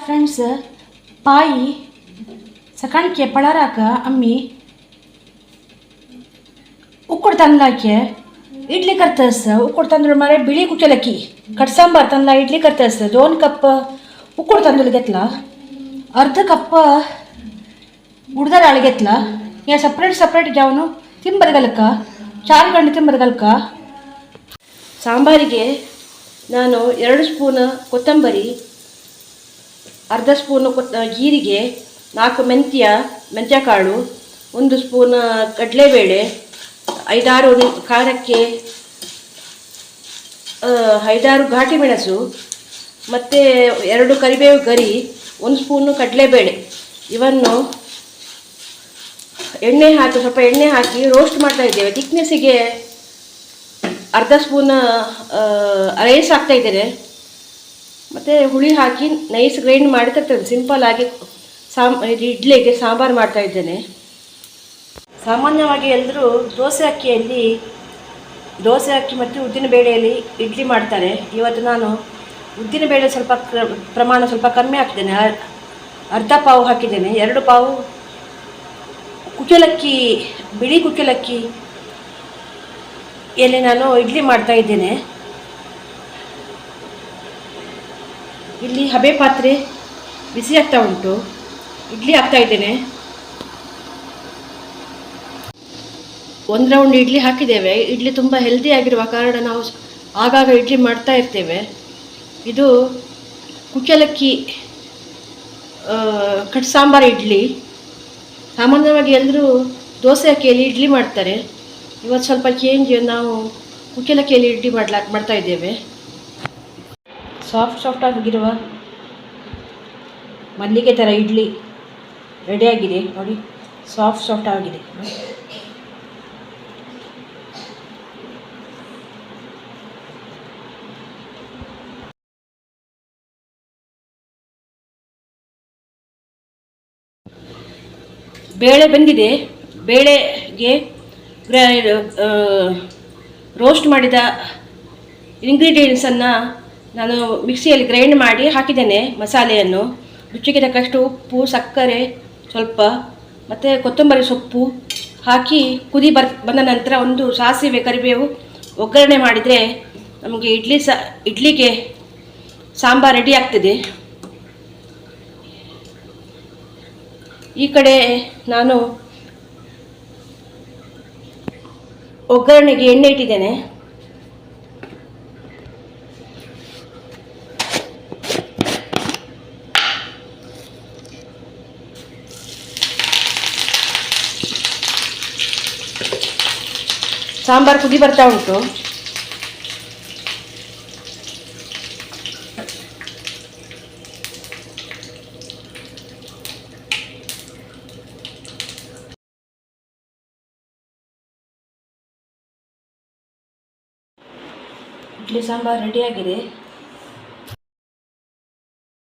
Friends, ಪಾಯಿ ಸಕಾಣಿಕೆ ಪಳರಾಕ ಅಮ್ಮಿ ಉಕ್ಕುಡು ತಂದ್ಲಾಕೆ ಇಡ್ಲಿ ಕರ್ತಸ್ ಉಕ್ಕುಡು ತಂದ್ರು ಮಾರೆ ಬಿಳಿ ಕುಚ್ಚಲಕ್ಕಿ ಕಟ್ ಸಾಂಬಾರ್ ತಂದ್ಲ ಇಡ್ಲಿ ಕರ್ತಸ್ 2 ಕಪ್ ಉಕ್ಕುಡು ತಂದುಲು घेतला अर्ध कप उडदाराळी घेतला या ಸಪ್ರೇಟ್ ಜಾವನು ತಿಂಬರಗಲಕ 4 ಗಂಟೆ ತಿಂಬರಗಲಕ ಸಾಂಬಾರಿಗೆ ನಾನು 2 ಸ್ಪೂನ್ ಕೊತ್ತಂಬರಿ अर्ध स्पून जीरिगे 4 ಮೆಂತ್ಯ ಕಾಳು 1 ಸ್ಪೂನ್ ಕಡಲೆಬೇಳೆ 5-6 ಖಾರಕ್ಕೆ 5-6 ಘಾಟಿ ಮೆಣಸು ಮತ್ತು 2 ಕರಿಬೇವು ಗರಿ 1 ಸ್ಪೂನ್ ಕಡಲೆಬೇಳೆ ಇವನ್ನು ಸ್ವಲ್ಪ ಎಣ್ಣೆ ಹಾಕಿ ರೋಸ್ಟ್ ಮಾಡ್ತಾ ಇದ್ದೇವೆ. ಥಿಕ್ನೆಸ್ಸಿಗೆ अर्ध ಸ್ಪೂನ್ ರೈಸ್ ಹಾಕ್ತಾ ಇದ್ದೇನೆ ಮತ್ತು ಹುಳಿ ಹಾಕಿ ನೈಸ್ ಗ್ರೈಂಡ್ ಮಾಡಿ ತರ್ತೇನೆ. ಸಿಂಪಲ್ ಆಗಿ ಇಡ್ಲಿಗೆ ಸಾಂಬಾರು ಮಾಡ್ತಾ ಇದ್ದೇನೆ. ಸಾಮಾನ್ಯವಾಗಿ ಎಲ್ಲರೂ ದೋಸೆ ಅಕ್ಕಿ ಮತ್ತು ಉದ್ದಿನ ಬೇಳೆಯಲ್ಲಿ ಇಡ್ಲಿ ಮಾಡ್ತಾರೆ. ಇವತ್ತು ನಾನು ಉದ್ದಿನ ಬೇಳೆ ಪ್ರಮಾಣ ಸ್ವಲ್ಪ ಕಮ್ಮಿ ಹಾಕಿದ್ದೇನೆ. अर्ध ಪಾವು ಹಾಕಿದ್ದೇನೆ. 2 ಪಾವು ಕುಚ್ಚಲಕ್ಕಿ ಬಿಳಿ ಕುಚ್ಚಲಕ್ಕಿ ಎಲ್ಲಿ ನಾನು ಇಡ್ಲಿ ಮಾಡ್ತಾ ಇದ್ದೇನೆ. ಇಲ್ಲಿ ಹಬೆ ಪಾತ್ರೆ ಬಿಸಿ ಆಗ್ತಾ ಉಂಟು. ಇಡ್ಲಿ ಹಾಕ್ತಾ ಇದ್ದೇನೆ. 1 ರೌಂಡ್ ಇಡ್ಲಿ ಹಾಕಿದ್ದೇವೆ. ಇಡ್ಲಿ ತುಂಬ ಹೆಲ್ದಿ ಆಗಿರುವ ಕಾರಣ ನಾವು ಆಗಾಗ ಇಡ್ಲಿ ಮಾಡ್ತಾ ಇರ್ತೇವೆ. ಇದು ಕುಚ್ಚಲಕ್ಕಿ ಕಟ್ ಸಾಂಬಾರು ಇಡ್ಲಿ. ಸಾಮಾನ್ಯವಾಗಿ ಎಲ್ಲರೂ ದೋಸೆ ಅಕ್ಕಿಯಲ್ಲಿ ಇಡ್ಲಿ ಮಾಡ್ತಾರೆ. ಇವತ್ತು ಸ್ವಲ್ಪ ಚೇಂಜ್, ನಾವು ಕುಚ್ಚಲಕ್ಕಿಯಲ್ಲಿ ಇಡ್ಲಿ ಮಾಡ್ತಾ ಇದ್ದೇವೆ. ಸಾಫ್ಟ್ ಆಗಿರುವ ಮಲ್ಲಿಗೆ ಥರ ಇಡ್ಲಿ ರೆಡಿಯಾಗಿದೆ ನೋಡಿ. ಸಾಫ್ಟ್ ಆಗಿದೆ. ಬೇಳೆ ಬೆಂದಿದೆ. ಬೇಳೆಗೆ ರೋಸ್ಟ್ ಮಾಡಿದ ಇಂಗ್ರೀಡಿಯೆಂಟ್ಸನ್ನು ನಾನು ಮಿಕ್ಸಿಯಲ್ಲಿ ಗ್ರೈಂಡ್ ಮಾಡಿ ಹಾಕಿದ್ದೇನೆ. ಮಸಾಲೆಯನ್ನು ರುಚಿಗೆ ತಕ್ಕಷ್ಟು ಉಪ್ಪು, ಸಕ್ಕರೆ ಸ್ವಲ್ಪ ಮತ್ತು ಕೊತ್ತಂಬರಿ ಸೊಪ್ಪು ಹಾಕಿ ಕುದಿ ಬಂದ ನಂತರ ಒಂದು ಸಾಸಿವೆ ಕರಿಬೇವು ಒಗ್ಗರಣೆ ಮಾಡಿದರೆ ನಮಗೆ ಇಡ್ಲಿಗೆ ಸಾಂಬಾರು ರೆಡಿ ಆಗ್ತದೆ. ಈ ಕಡೆ ನಾನು ಒಗ್ಗರಣೆಗೆ ಎಣ್ಣೆ ಇಟ್ಟಿದ್ದೇನೆ. ಸಾಂಬಾರು ಕುದಿ ಬರ್ತಾ ಉಂಟು. ಇಡ್ಲಿ ಸಾಂಬಾರು ರೆಡಿಯಾಗಿದೆ.